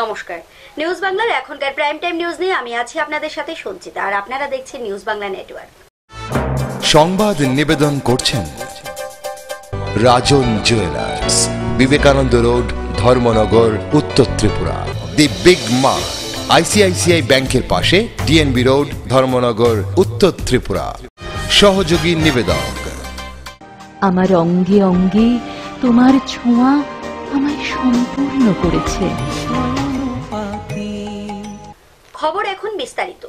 নমস্কার, নিউজ বাংলার এখনকার প্রাইম টাইম নিউজ নিয়ে আমি আছি আপনাদের সাথে সঞ্চিতা, আর আপনারা দেখছেন নিউজ বাংলা নেটওয়ার্ক। সংবাদ নিবেদন করছেন রাজন জুয়েলার্স, বিবেকানন্দ রোড, ধর্মনগর, উত্তর Tripura. The big mart, ICICI ব্যাংকের পাশে, ডিএনবি রোড, ধর্মনগর, উত্তর ত্রিপুরা। সহযোগী নিবেদক। আমার অঙ্গে অঙ্গে তোমার ছোঁয়া আমায় সম্পূর্ণ করেছে। খবর এখন বিস্তারিত।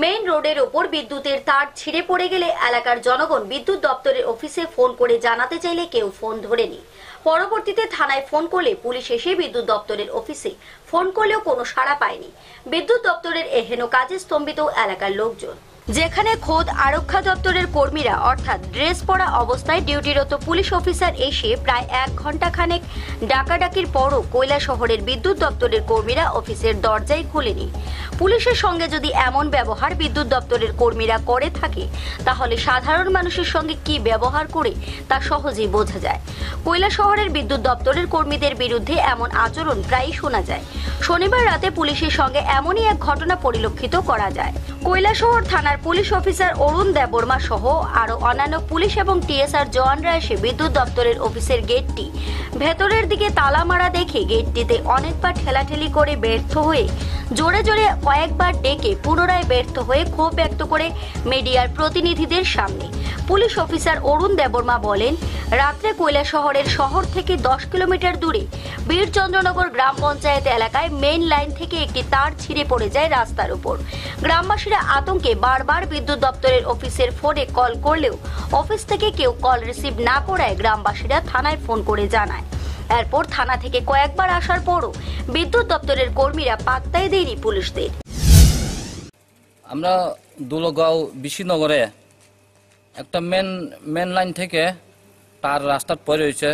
মেইন রোডের ওপর বিদ্যুতের তার ছিঁড়ে পড়ে গেলে এলাকার জনগণ বিদ্যুৎ দপ্তরের অফিসে ফোন করে জানাতে চাইলে কেউ ফোন ধরেনি। পরবর্তীতে থানায় ফোন করলে পুলিশ এসে বিদ্যুৎ দপ্তরের অফিসে ফোন করলেও কোনো সাড়া পায়নি। বিদ্যুৎ দপ্তরের এহেন কাজে স্তম্ভিত এলাকার লোকজন। যেখানে খোদ আরক্ষা দপ্তরের কর্মীরা অর্থাৎ ড্রেস পরা অবস্থায় ডিউটিরত পুলিশ অফিসার এসে প্রায় 1 ঘন্টা খানেক ডাকাডাকির পরও কৈলাসহরের বিদ্যুৎ দপ্তরের কর্মীরা অফিসের দরজাই খুলেনি। পুলিশের সঙ্গে যদি এমন ব্যবহার বিদ্যুৎ দপ্তরের কর্মীরা করে থাকে, তাহলে সাধারণ মানুষের সঙ্গে কি ব্যবহার করে তা সহজেই বোঝা যায়। কৈলাসহরের বিদ্যুৎ দপ্তরের কর্মীদের বিরুদ্ধে এমন আচরণ প্রায়ই শোনা যায়। শনিবার রাতে পুলিশের সঙ্গে এমনই এক ঘটনা পরিলক্ষিত করা যায়। কৈলাসহর থানার পুলিশ অফিসার অরুণ দেববর্মা সহ আরো অন্যান্য পুলিশ এবং টিএসআর জওয়ানরা এসে বিদ্যুৎ দপ্তরের অফিসের গেটটি ভেতরের দিকে তালা মারা দেখে গেটটিতে অনেকবার ঠেলাঠেলি করে ব্যর্থ হয়ে জোরে জোরে কয়েকবার ডেকে পুনরায় ব্যর্থ হয়ে ক্ষোভ ব্যক্ত করে মিডিয়ার প্রতিনিধিদের সামনে। পুলিশ অফিসার অরুণ দেববর্মা বলেন, রাত্রে কৈলাসহরের শহর থেকে 10 কিলোমিটার দূরে বীরচন্দ্রনগর গ্রাম পঞ্চায়েত এলাকায় মেইন লাইন থেকে একটি তার ছিঁড়ে পড়ে যায় রাস্তার উপর। গ্রামবাসীরা আতঙ্কে বারবার বিদ্যুৎ দপ্তরের অফিসের ফোনে কল করলেও অফিস থেকে কেউ কল রিসিভ না করায় গ্রামবাসীরা থানায় ফোন করে জানায়। এরপর থানা থেকে কয়েকবার আসার পরও বিদ্যুৎ দপ্তরের কর্মীরা পাত্তাই দেয়নি পুলিশদের। আমরা দুলগাঁও বিশিনগরে একটা মেন লাইন থেকে তার রাস্তার পরে রয়েছে,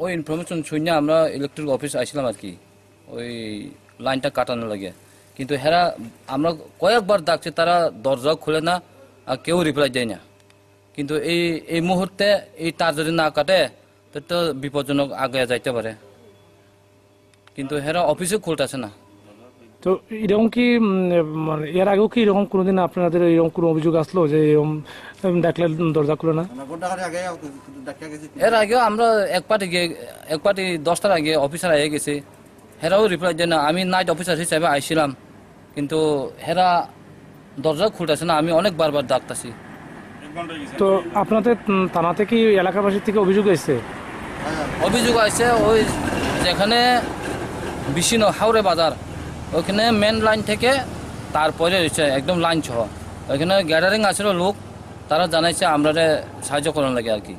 ওই ইনফরমেশন শুনে আমরা ইলেকট্রিক অফিস আসলাম আর কি, ওই লাইনটা কাটানো লাগে। কিন্তু হেরা আমরা কয়েকবার ডাকছি, তারা দরজাও খুলে না আর কেউ রিপ্লাই দেয় না। কিন্তু এই মুহূর্তে এই তার যদি না কাটে তো বিপজ্জনক আগে যাইতে পারে, কিন্তু হেরা অফিসে খুলতেছে না। তো এরকম কি মানে এর আগেও কি এরকম কোনোদিন আপনাদের এরকম কোনো অভিযোগ আসলো যে এরকম ডাকলে দরজা খুলে না? এর আগেও আমরা এক পার্টি 10টার আগে অফিসার আগে গেছি, হেরাও রিপ্লাই দেয় না। আমি নাইট অফিসার হিসাবে আইছিলাম, কিন্তু হেরা দরজা খুলতেছে না। আমি অনেক বারবার ডাকতেছি। তো আপনাদের থানাতে কি এলাকাবাসীর থেকে অভিযোগ এসেছে? অভিযোগ আছে ওই যেখানে হাওড়ে বাজার, ওইখানে মেন লাইন থেকে তারপরে রয়েছে একদম লাইন সহ, ওইখানে গ্যাদারিং আছিল লোক, তারা জানাইছে আমরা সাহায্য করার লাগে আর কি।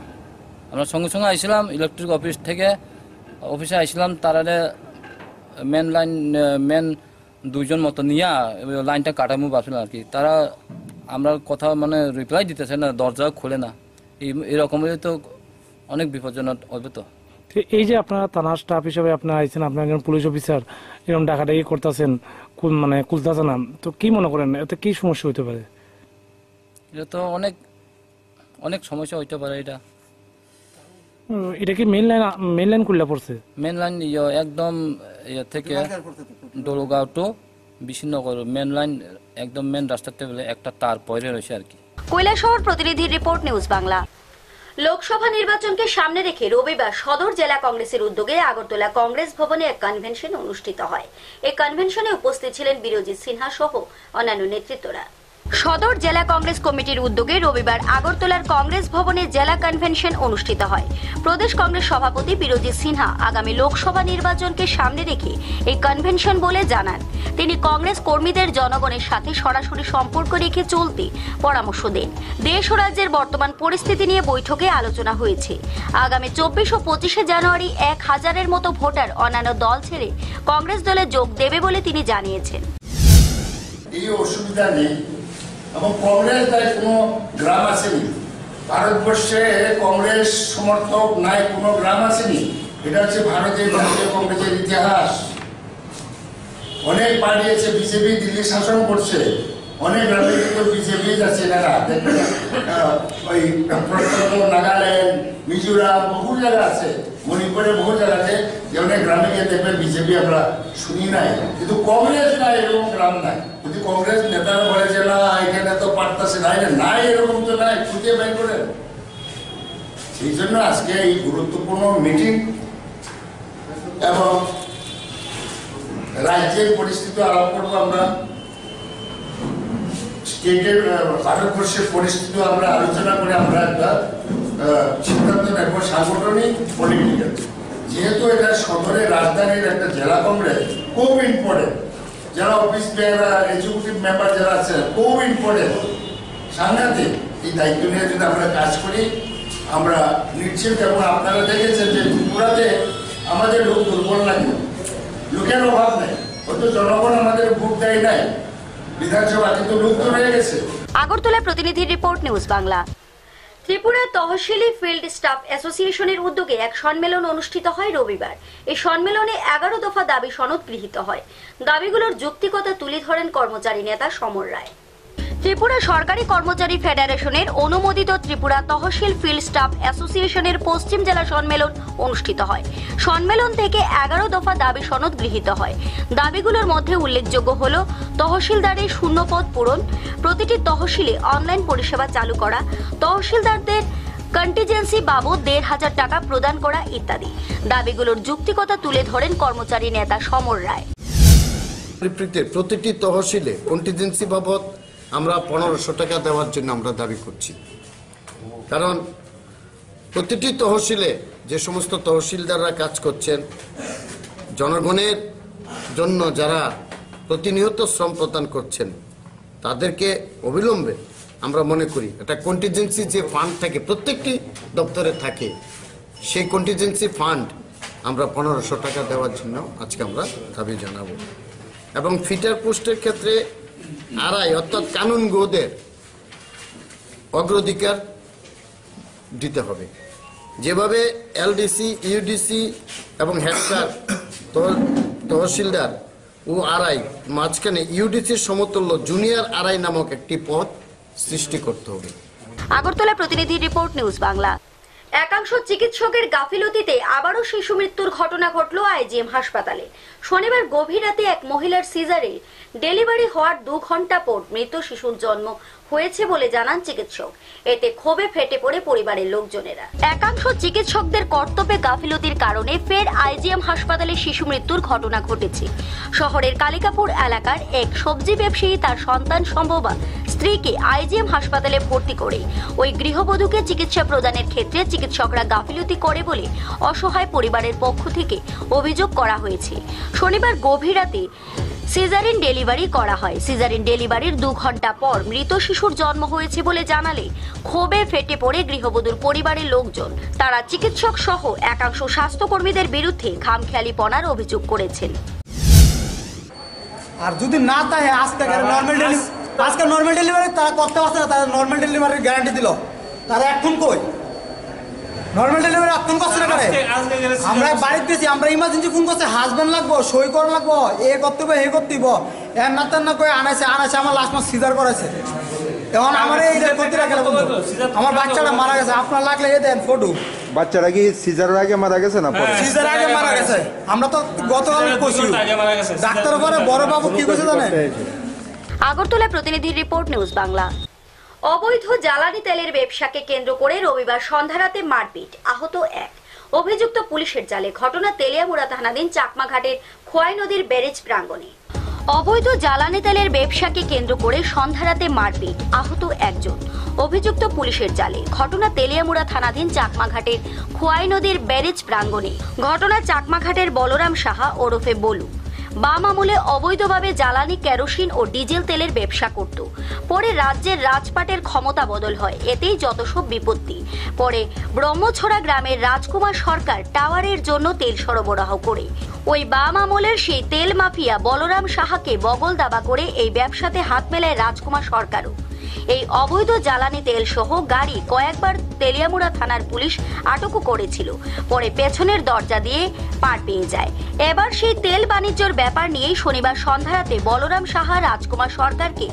আমরা সঙ্গে সঙ্গে আইছিলাম ইলেকট্রিক অফিস থেকে, অফিসে আইছিলাম, তারা মেন 2জন মতো নিয়ে লাইনটা কাটামু ভাবছিলাম আর কি। তারা আমরা কথা মানে রিপ্লাই দিতেছে না, দরজা খুলে না। এরকম তো অনেক বিপজ্জনক হবে। তো এই যে আপনারা থানার স্টাফ হিসেবে আপনারা আইছেন, আপনার একজন পুলিশ অফিসার এরকম ডাকাডাকি করতেছেন, মানে খুলতেছে না, তো কি মনে করেন এতে কি সমস্যা হইতে পারে? এটা তো অনেক সমস্যা হইতে পারে। এটা কি মেইন লাইন খুললে পড়ছে? মেন লাইন একদম থেকে দোলগাঁও টু বিশিনগর মেন লাইন একদম মেন রাস্তাতে বলে একটা তার পরে রয়েছে আর কি। কৈলাসহর প্রতিনিধির রিপোর্ট, নিউজ বাংলা। লোকসভা নির্বাচনকে সামনে রেখে রবিবার সদর জেলা কংগ্রেসের উদ্যোগে আগরতলা কংগ্রেস ভবনে এক কনভেনশন অনুষ্ঠিত হয়। এই কনভেনশনে উপস্থিত ছিলেন বিরোজিৎ সিনহা সহ অন্যান্য নেতৃত্বরা। সদর জেলা কংগ্রেস কমিটির উদ্যোগে রবিবার আগরতলার কংগ্রেস ভবনে জেলা কনভেনশন অনুষ্ঠিত হয়। প্রদেশ কংগ্রেস সভাপতি বিরোজিৎ সিনহা আগামী লোকসভা নির্বাচনকে সামনে রেখে এই কনভেনশন বলে জানান। তিনি কংগ্রেস কর্মীদের জনগণের সাথে সরাসরি সম্পর্ক রেখে চলতে পরামর্শ দেন। দেশ ও রাজ্যের বর্তমান পরিস্থিতি নিয়ে বৈঠকে আলোচনা হয়েছে। আগামী 24 ও 25 জানুয়ারি 1000-এর মতো ভোটার অন্যান্য দল ছেড়ে কংগ্রেস দলে যোগ দেবে বলে তিনি জানিয়েছেন। এই অসুবিধা নেই এবং কংগ্রেস তাই কোনো গ্রাম আসেনি, ভারতবর্ষে কংগ্রেস সমর্থক নাই কোনো গ্রাম আসেনি। এটা হচ্ছে ভারতের জাতীয় কংগ্রেসের ইতিহাস। অনেক পার্টি আছে, বিজেপি দিল্লি শাসন করছে, অনেক গ্রামে কিন্তু বিজেপি আছে। এনারা ওই নাগাল্যান্ড, মিজোরাম বহু জায়গা আছে, মণিপুরে বহু জায়গাতে যেমন গ্রামে গিয়ে দেখবেন বিজেপি আমরা শুনি নাই, কিন্তু কংগ্রেস নাই, এরকম গ্রাম নাই। যদি কংগ্রেস নেতারা বলে যে না এখানে তো পারতেছে নাই, এরকম তো নাই, খুঁজে বের করেন। সেই জন্য আজকে এই গুরুত্বপূর্ণ মিটিং এবং রাজ্যের পরিস্থিতি আলাপ করবো আমরা, স্টেটের ভারতবর্ষের পরিস্থিতি আমরা আলোচনা করে আমরা একটা সিদ্ধান্ত নেব সাংগঠনিক পলিটিক্যাল। যেহেতু এটা সদরের রাজধানীর একটা জেলা কংগ্রেস, খুব ইম্পর্টেন্ট, যারা অফিস এক্সিকিউটিভ মেম্বার যারা আছে খুব ইম্পর্টেন্ট, সাংঘাতিক। এই দায়িত্ব নিয়ে যদি আমরা কাজ করি আমরা নিশ্চিত। এবং আপনারা দেখেছেন যে ত্রিপুরাতে আমাদের লোক দুর্বল লাগে, লোকের অভাব নেই, হয়তো জনগণ আমাদের ভোট দেয় নাই বিধানসভা, কিন্তু লোক তো রয়ে গেছে। আগরতলা প্রতিনিধির রিপোর্ট, নিউজ বাংলা। ত্রিপুরা তহসিলি ফিল্ড স্টাফ অ্যাসোসিয়েশনের উদ্যোগে এক সম্মেলন অনুষ্ঠিত হয় রবিবার। এই সম্মেলনে 11 দফা দাবি সনদ গৃহীত হয়। দাবিগুলোর যৌক্তিকতা তুলে ধরেন কর্মচারী নেতা সমর রায়। ত্রিপুরা সরকারি কর্মচারী ফেডারেশনের অনুমোদিত ত্রিপুরা তহসিল ফিল্ড স্টাফ অ্যাসোসিয়েশনের পশ্চিম জেলা সম্মেলন অনুষ্ঠিত হয়। সম্মেলন থেকে 11 দফা দাবি সনদ গৃহীত হয়। দাবিগুলোর মধ্যে উল্লেখযোগ্য হল তহসিলদারের শূন্য পদ পূরণ, প্রতিটি তহসিলে অনলাইন পরিষেবা চালু করা, তহসিলদারদের কন্টিজেন্সি বাবদ 1,500 টাকা প্রদান করা ইত্যাদি। দাবিগুলোর যৌক্তিকতা তুলে ধরেন কর্মচারী নেতা সমর রায়। প্রতিটি তহসিলে কন্টিজেন্সি বাবদ আমরা 1500 টাকা দেওয়ার জন্য আমরা দাবি করছি। কারণ প্রতিটি তহসিলে যে সমস্ত তহসিলদাররা কাজ করছেন, জনগণের জন্য যারা প্রতিনিয়ত শ্রম প্রদান করছেন, তাদেরকে অবিলম্বে আমরা মনে করি একটা কন্টিজেন্সি যে ফান্ড থাকে প্রত্যেকটি দপ্তরে থাকে, সেই কন্টিজেন্সি ফান্ড আমরা 1500 টাকা দেওয়ার জন্য আজকে আমরা দাবি জানাবো। এবং ফিটার পোস্টের ক্ষেত্রে আড়াই অর্থাৎ কানুনগোদের অগ্রাধিকার দিতে হবে। যেভাবে এলডিসি, ইউডিসি এবং হেডস্যার তহসিলদার ও আড়াই মাঝখানে ইউডিসির সমতুল্য জুনিয়র আড়াই নামক একটি পদ সৃষ্টি করতে হবে। আগরতলা প্রতিনিধির রিপোর্ট, নিউজ বাংলা। একাংশ চিকিৎসকের গাফিলতিতে আবারও শিশু মৃত্যুর ঘটনা ঘটল আইজিএম হাসপাতালে। শনিবার গভীর রাতে এক মহিলার সিজারে ডেলিভারি হওয়ার 2 ঘন্টা পর মৃত শিশুর জন্ম হয়েছে বলে জানান চিকিৎসক। এতে ক্ষোভে ফেটে পড়ে পরিবারের লোকজনেরা। একাংশ চিকিৎসকদের কর্তব্যে গাফিলতির কারণে ফের আইজিএম হাসপাতালে শিশু মৃত্যুর ঘটনা ঘটেছে। শহরের কালিকাপুর এলাকার এক সবজি ব্যবসায়ী তার সন্তান সম্ভবা স্ত্রীকে আইজিএম হাসপাতালে ভর্তি করে ওই গৃহবধূকে চিকিৎসা প্রদানের ক্ষেত্রে চিকিৎসকরা গাফিলতি করে বলে অসহায় পরিবারের পক্ষ থেকে অভিযোগ করা হয়েছে। শনিবার গভীর রাতে সিজারিন ডেলিভারি করা হয়। সিজারিন ডেলিভারির 2 ঘন্টা পর মৃত শিশুর জন্ম হয়েছে বলে জানালে ক্ষোভে ফেটে পড়ে গৃহবধূর পরিবারের লোকজন। তারা চিকিৎসক সহ একাংশ স্বাস্থ্যকর্মীদের বিরুদ্ধে খামখেয়ালিপনার অভিযোগ করেছেন। আর যদি না তাই আজকে নর্মাল ডেলিভারি তারা করতে পারছে না, তারা নর্মাল ডেলিভারির গ্যারান্টি দিল, তারা এখন কই নর্মাল ডেলিভারি এখন করছে না? আমরা বাড়িতে গেছি, আমরা ইমার্জেন্সি ফোন করছে, হাজব্যান্ড লাগবো, সই করা লাগবো, এ করতে হবে, হে করতে হবে, এর না তার না করে আনাইছে আমার লাস্ট মাস সিজার করেছে। এখন আমার এই করতে রাখলে আমার বাচ্চাটা মারা গেছে, আপনার লাগলে এ দেন ফটো। বাচ্চারা কি সিজারের আগে মারা গেছে না পরে? সিজার আগে মারা গেছে। আমরা তো গতকাল কইছি ডাক্তার পরে বড় বাবু কি কইছে জানেন? আগরতলা প্রতিনিধির রিপোর্ট, নিউজ বাংলা। অবৈধ জ্বালানি তেলের ব্যবসাকে কেন্দ্র করে রবিবার সন্ধ্যারাতে মারপিট, আহত 1। অভিযুক্ত পুলিশের জালে। ঘটনা তেলিয়ামুড়া থানাধীন চাকমাঘাটের খোয়াই নদীর ব্যারেজ প্রাঙ্গণে। অবৈধ জ্বালানি তেলের ব্যবসাকে কেন্দ্র করে সন্ধ্যারাতে মারপিট, আহত 1 জন। অভিযুক্ত পুলিশের জালে। ঘটনা তেলিয়ামুড়া থানাধীন চাকমাঘাটের খোয়াই নদীর ব্যারেজ প্রাঙ্গণে। ঘটনা চাকমাঘাটের বলরাম সাহা ওরফে বলু বাম আমলে অবৈধভাবে জ্বালানি, কেরোসিন ও ডিজেল তেলের ব্যবসা করত। পরে রাজ্যের রাজপাটের ক্ষমতা বদল হয়, এতেই যত সব বিপত্তি। পরে ব্রহ্মছড়া গ্রামের রাজকুমার সরকার টাওয়ারের জন্য তেল সরবরাহ করে ওই বাম আমলের সেই তেল মাফিয়া বলরাম সাহাকে বগল দাবা করে এই ব্যবসাতে হাত মেলায় রাজকুমার সরকারও। এই অবৈধ জ্বালানি তেল সহ গাড়ি কয়েকবার তেলিয়ামুড়া থানার পুলিশ আটকও করেছিল, পরে পেছনের দরজা দিয়ে পার পেয়ে যায়। এবার সেই তেল বাণিজ্যের ব্যাপার নিয়েই শনিবার সন্ধ্যারাতে বলরাম সাহা রাজকুমার সরকারকে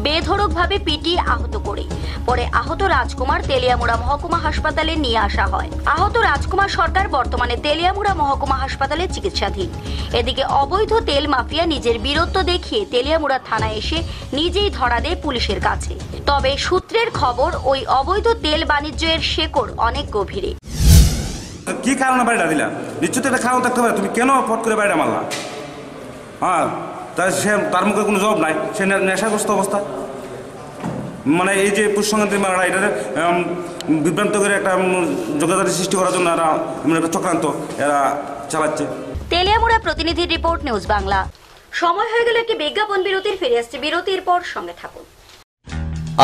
বেধড়কভাবে পিটিয়ে আহত করে পরে আহত রাজকুমার তেলিয়ামুড়া মহকুমা হাসপাতালে নিয়ে আসা হয়। আহত রাজকুমার সরকার বর্তমানে তেলিয়ামুড়া মহকুমা হাসপাতালে চিকিৎসাধীন। এদিকে অবৈধ তেল মাফিয়া নিজের বীরত্ব দেখিয়ে তেলিয়ামুড়া থানায় এসে নিজেই ধরা দেয় পুলিশের কাছে। তবে সূত্রের খবর, ওই অবৈধ তেল বাণিজ্যের শেকড় অনেক গভীরে। কি কারণে বাড়িটা দিলা? নিশ্চিত এটা খাওয়া থাকতে পারে, তুমি কেন ফট করে বাড়িটা মারলা? হ্যাঁ, তার মুখে কোনো জবাব নাই, সে নেশাগ্রস্ত অবস্থা। মানে এই যে পুষ্পঙ্গী মারা, এটা বিভ্রান্ত করে একটা যোগাযোগ সৃষ্টি করার জন্য এরা একটা চক্রান্ত এরা চালাচ্ছে। তেলিয়ামুড়া প্রতিনিধির রিপোর্ট, নিউজ বাংলা। সময় হয়ে গেল একটি বিজ্ঞাপন বিরতির। ফিরে আসছে বিরতির পর, সঙ্গে থাকুন।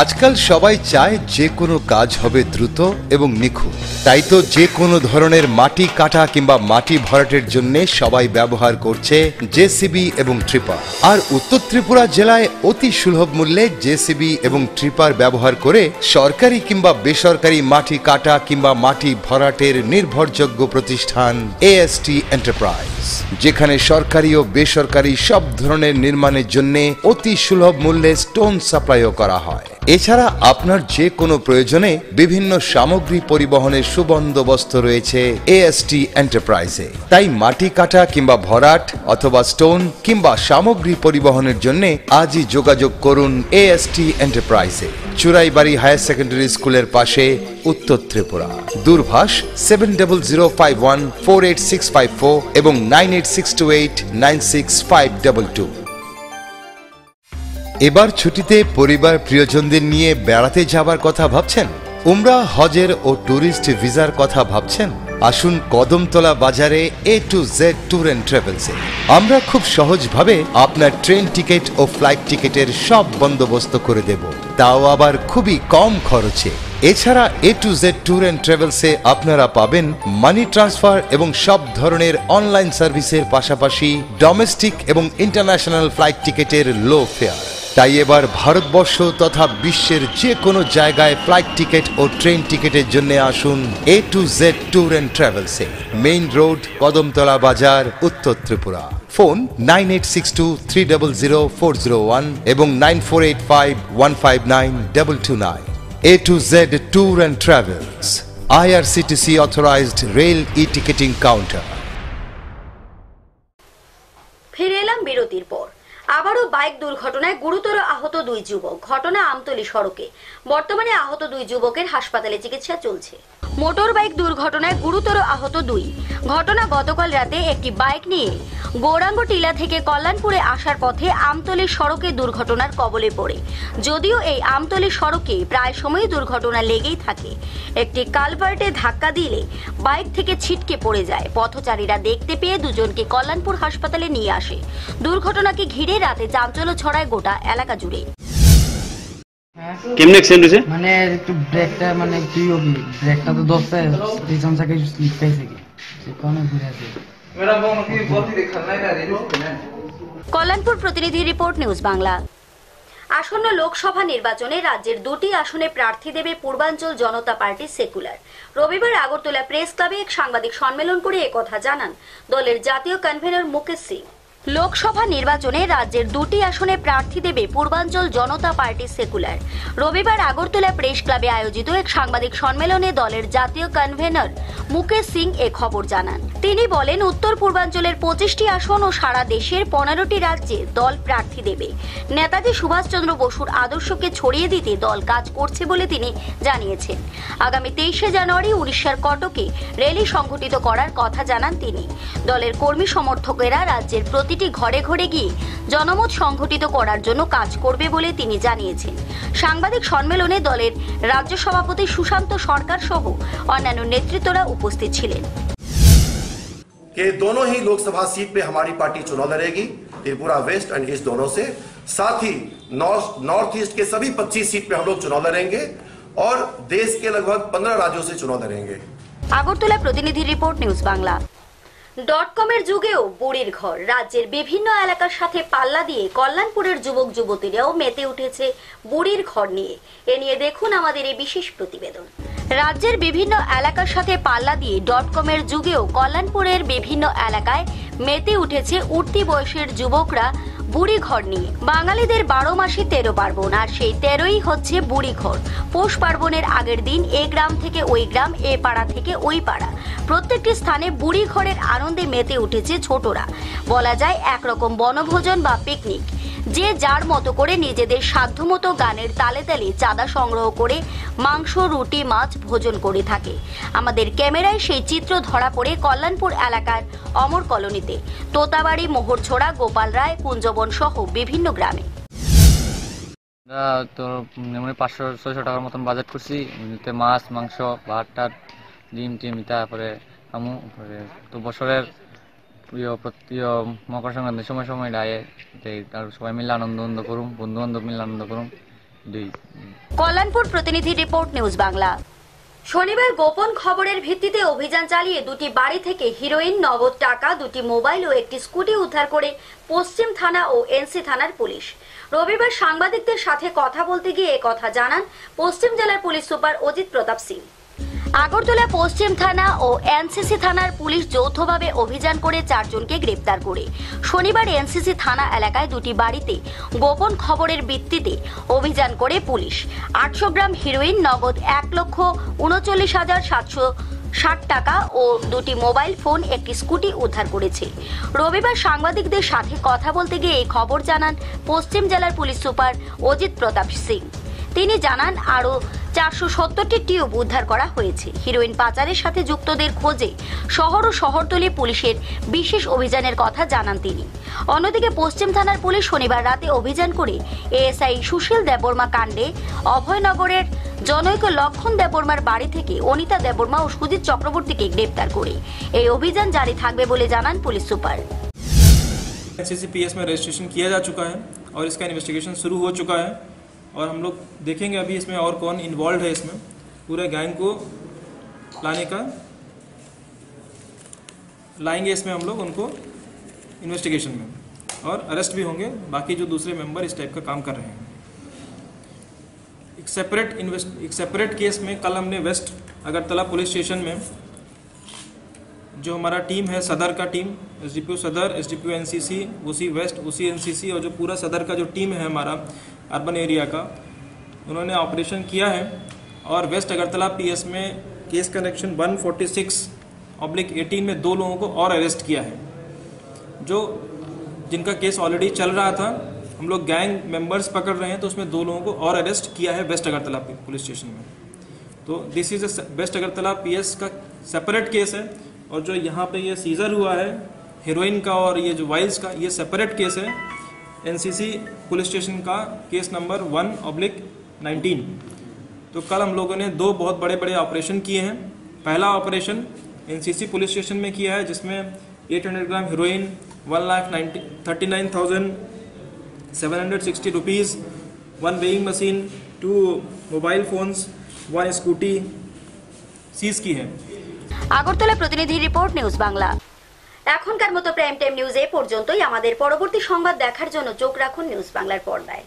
আজকাল সবাই চায় যে কোনো কাজ হবে দ্রুত এবং নিখুঁত, তাই তো যে কোনো ধরনের মাটি কাটা কিংবা মাটি ভরাটের জন্য সবাই ব্যবহার করছে জেসিবি এবং ট্রিপার। আর উত্তর ত্রিপুরা জেলায় অতি সুলভ মূল্যে জেসিবি এবং ট্রিপার ব্যবহার করে সরকারি কিংবা বেসরকারি মাটি কাটা কিংবা মাটি ভরাটের নির্ভরযোগ্য প্রতিষ্ঠান এএসটি এন্টারপ্রাইজ, যেখানে সরকারি ও বেসরকারি সব ধরনের নির্মাণের জন্য অতি সুলভ মূল্যে স্টোন সাপ্লাইও করা হয়। এছাড়া আপনার যে কোনো প্রয়োজনে বিভিন্ন সামগ্রী পরিবহনের সুবন্দোবস্ত রয়েছে এএসটি এন্টারপ্রাইজে। তাই মাটি কাটা কিংবা ভরাট অথবা স্টোন কিংবা সামগ্রী পরিবহনের জন্য আজই যোগাযোগ করুন এএসটি এন্টারপ্রাইজে, চুরাইবাড়ি হায়ার সেকেন্ডারি স্কুলের পাশে, উত্তর ত্রিপুরা। দূরভাষ 7005148654 এবং 9862896522। এবার ছুটিতে পরিবার প্রিয়জনদের নিয়ে বেড়াতে যাবার কথা ভাবছেন? উমরা, হজের ও ট্যুরিস্ট ভিসার কথা ভাবছেন? আসুন কদমতলা বাজারে A to Z tour and ট্রাভেলসে। আমরা খুব সহজভাবে আপনার ট্রেন টিকিট ও ফ্লাইট টিকিটের সব বন্দোবস্ত করে দেব, তাও আবার খুবই কম খরচে। এছাড়া A to Z tour and ট্রাভেলসে আপনারা পাবেন মানি ট্রান্সফার এবং সব ধরনের অনলাইন সার্ভিসের পাশাপাশি ডোমেস্টিক এবং ইন্টারন্যাশনাল ফ্লাইট টিকিটের লো ফেয়ার। তাই এবার ভারতবর্ষ তথা বিশ্বের যে কোনো জায়গায় ফ্লাইট টিকিট ও ট্রেন টিকিটের জন্য আসুন A to Z tour and ট্রাভেলসে, মেইন রোড, কদমতলা বাজার, উত্তর ত্রিপুরা। ফোন 9862300401 এবং 9485159229। A to Z Tour and Travels, IRCTC authorized rail e-ticketing counter. ফিরে এলাম বিরতির পর। আবারও বাইক দুর্ঘটনায় গুরুতর আহত 2 যুবক। ঘটনা আমতলী সড়কে। বর্তমানে আহত 2 যুবকের হাসপাতালে চিকিৎসা চলছে। মোটর বাইক দুর্ঘটনায় গুরুতর আহত 2। ঘটনা গতকাল রাতে একটি বাইক নিয়ে গৌরাঙ্গ টিলা থেকে কল্যাণপুরে আসার পথে আমতলী সড়কে দুর্ঘটনার কবলে পড়ে। যদিও এই আমতলী সড়কে প্রায় সময় দুর্ঘটনা লেগেই থাকে। একটি কালভার্টে ধাক্কা দিলে বাইক থেকে ছিটকে পড়ে যায়। পথচারীরা দেখতে পেয়ে দুজনকে কল্যাণপুর হাসপাতালে নিয়ে আসে। দুর্ঘটনাকে ঘিরে রাতে চাঞ্চল্য ছড়ায় গোটা এলাকা জুড়ে। কেমনে অ্যাক্সিডেন্ট হয়েছে? মানে একটু ব্রেকটা মানে কি হবে, ব্রেকটা তো দস্তে পিছন থেকে স্লিপ খাইছে কি সে কোন ঘুরে আছে। কল্যাণপুর প্রতিনিধি রিপোর্ট, নিউজ বাংলা। আসন্ন লোকসভা নির্বাচনে রাজ্যের 2টি আসনে প্রার্থী দেবে পূর্বাঞ্চল জনতা পার্টি সেকুলার। রবিবার আগরতলা প্রেস ক্লাবে এক সাংবাদিক সম্মেলন করে একথা জানান দলের জাতীয় কনভেনর মুকেশ সিং। লোকসভা নির্বাচনে রাজ্যের 2টি আসনে প্রার্থী দেবে পূর্বাঞ্চল জনতা পার্টি সেকুলার। রবিবার আগরতলা প্রেস ক্লাবে আয়োজিত এক সাংবাদিক সম্মেলনে দলের জাতীয় কনভেনর মুকেশ সিং এ খবর জানান। তিনি বলেন, উত্তর পূর্বাঞ্চলের 25টি আসন ও সারা দেশের 15টি রাজ্যে দল প্রার্থী দেবে। নেতাজি সুভাষচন্দ্র বসুর আদর্শকে ছড়িয়ে দিতে দল কাজ করছে বলে তিনি জানিয়েছেন। আগামী 23শে জানুয়ারি উড়িষ্যার কটকে র্যালি সংগঠিত করার কথা জানান তিনি। দলের কর্মী সমর্থকেরা রাজ্যের প্রতিটি ঘরে ঘরে গিয়ে জনমত সংগঠিত করার জন্য কাজ করবে বলে তিনি জানিয়েছেন। সাংবাদিক সম্মেলনে দলের রাজ্য সভাপতি সুশান্ত সরকার সহ অন্যান্য নেতৃত্বরা উপস্থিত ছিলেন। कि दोनों ही लोकसभा सीट पे हमारी पार्टी चुनाव लड़ेगी, त्रिपुरा वेस्ट एंड ईस्ट दोनों से। साथ ही नॉर्थ ईस्ट के सभी 25 सीट पे हम लोग चुनाव लड़ेंगे और देश के लगभग 15 राज्यों से चुनाव लड़ेंगे। আগরতলা প্রতিনিধি রিপোর্ট, নিউজ বাংলা। .com-এর যুগেও বুড়ির ঘর। রাজ্যের বিভিন্ন এলাকার সাথে পাল্লা দিয়ে কল্যাণপুরের যুবক যুবতীরাও মেতে উঠেছে বুড়ির ঘর নিয়ে। এ নিয়ে দেখুন আমাদের এই বিশেষ প্রতিবেদন। রাজ্যের বিভিন্ন এলাকার সাথে পাল্লা দিয়ে .com-এর যুগেও কল্যাণপুরের বিভিন্ন এলাকায় মেতে উঠেছে উঠতি বয়সের যুবকরা বুড়ি ঘর নিয়ে। বাঙালিদের 12 মাসে 13 পার্বণ, আর সেই 13ই হচ্ছে বুড়ি ঘর। পৌষ পার্বণের আগের দিন এ গ্রাম থেকে ওই গ্রাম, এ পাড়া থেকে ওই পাড়া, প্রত্যেকটি স্থানে বুড়ি ঘরের আনন্দে মেতে উঠেছে ছোটরা। বলা যায় একরকম বনভোজন বা পিকনিক। যে যার মতো করে নিজেদের সাধ্যমতো গানের তালে তালে চাঁদা সংগ্রহ করে মাংস, রুটি, মাছ ভোজন করে থাকে। আমাদের ক্যামেরায় সেই চিত্র ধরা পড়ে কল্যাণপুর এলাকার অমর কলোনিতে, তোতাবাড়ি, মোহরছড়া, গোপাল রায়, কুঞ্জবন সহ বিভিন্ন গ্রামে। তো 500-600 টাকার মতন বাজেট করছি। মাছ, মাংস, ভাত টাত, ডিম টিম, তারপরে আমু তো বছরের মকর সংক্রান্তির সময় ডায়ে আর সবাই মিলে আনন্দ করুম, বন্ধু বান্ধব মিলে আনন্দ করুম। কল্যাণপুর প্রতিনিধি রিপোর্ট, নিউজ বাংলা। শনিবার গোপন খবরের ভিত্তিতে অভিযান চালিয়ে দুটি বাড়ি থেকে হিরোইন, নগদ টাকা, দুটি মোবাইল ও একটি স্কুটি উদ্ধার করে পশ্চিম থানা ও এনসি থানার পুলিশ। রবিবার সাংবাদিকদের সাথে কথা বলতে গিয়ে একথা জানান পশ্চিম জেলার পুলিশ সুপার অজিত প্রতাপ সিং। আগরতলা পশ্চিম থানা ও এনসিসি থানার পুলিশ যৌথভাবে অভিযান করে 4 জনকে গ্রেপ্তার করে শনিবার এনসিসি থানা এলাকায় দুটি বাড়িতে গোপন খবরের ভিত্তিতে অভিযান করে পুলিশ 800 গ্রাম হিরোইন, নগদ 1,39,760 টাকা ও দুটি মোবাইল ফোন, একটি স্কুটি উদ্ধার করেছে। রবিবার সাংবাদিকদের সাথে কথা বলতে গিয়ে এই খবর জানান পশ্চিম জেলার পুলিশ সুপার অজিত প্রতাপ সিং। তিনি জানান আরও 470টি টিউব উদ্ধার করা হয়েছে। হিরোইন পাচারের সাথে যুক্তদের খোঁজে শহর ও শহরতলি পুলিশের বিশেষ অভিযানের কথা জানান তিনি। অন্যদিকে পশ্চিম থানার পুলিশ শনিবার রাতে অভিযান করে এএসআই সুশীল দেববর্মা কাণ্ডে অভয়নগরের জনৈক লক্ষণ দেববর্মার বাড়ি থেকে অনিতা দেববর্মা ও সুজিত চক্রবর্তীকে গ্রেপ্তার করে এই অভিযান জারি থাকবে বলে জানান পুলিশ সুপার। एनसीसीपीएस में रजिस्ट्रेशन किया जा चुका है और इसका इन्वेस्टिगेशन शुरू हो चुका है और हम लोग देखेंगे अभी इसमें और कौन इन्वॉल्व है। इसमें पूरे गैंग को लाएंगे इसमें हम लोग उनको इन्वेस्टिगेशन में, और अरेस्ट भी होंगे बाकी जो दूसरे मेंबर इस टाइप का काम कर रहे हैं। एक सेपरेट केस में कल हमने वेस्ट अगरतला पुलिस स्टेशन में जो हमारा टीम है, सदर का टीम, एसडीपीओ सदर, एसडीपीओ एनसीसी, ओसी वेस्ट, ओसी एनसीसी और जो पूरा सदर का जो टीम है हमारा अर्बन एरिया का, उन्होंने ऑपरेशन किया है और वेस्ट अगरतला पीएस में केस कनेक्शन 146/18 में 2 लोगों को और अरेस्ट किया है। जो जिनका केस ऑलरेडी चल रहा था, हम लोग गैंग मेंबर्स पकड़ रहे हैं, तो उसमें 2 लोगों को और अरेस्ट किया है वेस्ट अगरतला पुलिस स्टेशन में। तो this is West Agartala PS का सेपरेट केस है, और जो यहाँ पे ये सीजर हुआ है हीरोइन का और ये जो वाइल्स का, ये सेपरेट केस है एनसीसी पुलिस स्टेशन का केस नंबर 1/19। तो कल हम लोगों ने 2 बहुत बड़े बड़े ऑपरेशन किए हैं। पहला ऑपरेशन एनसीसी पुलिस स्टेशन में किया है जिसमें 800 gram heroin, 1,39,760 rupees, 1 weighing machine, 2 mobile phones, 1 scooty seize की है। আগরতলা প্রতিনিধি রিপোর্ট, নিউজ বাংলা। এখনকার মতো প্রাইম টাইম নিউজ এ পর্যন্তই। আমাদের পরবর্তী সংবাদ দেখার জন্য চোখ রাখুন নিউজ বাংলার পর্দায়।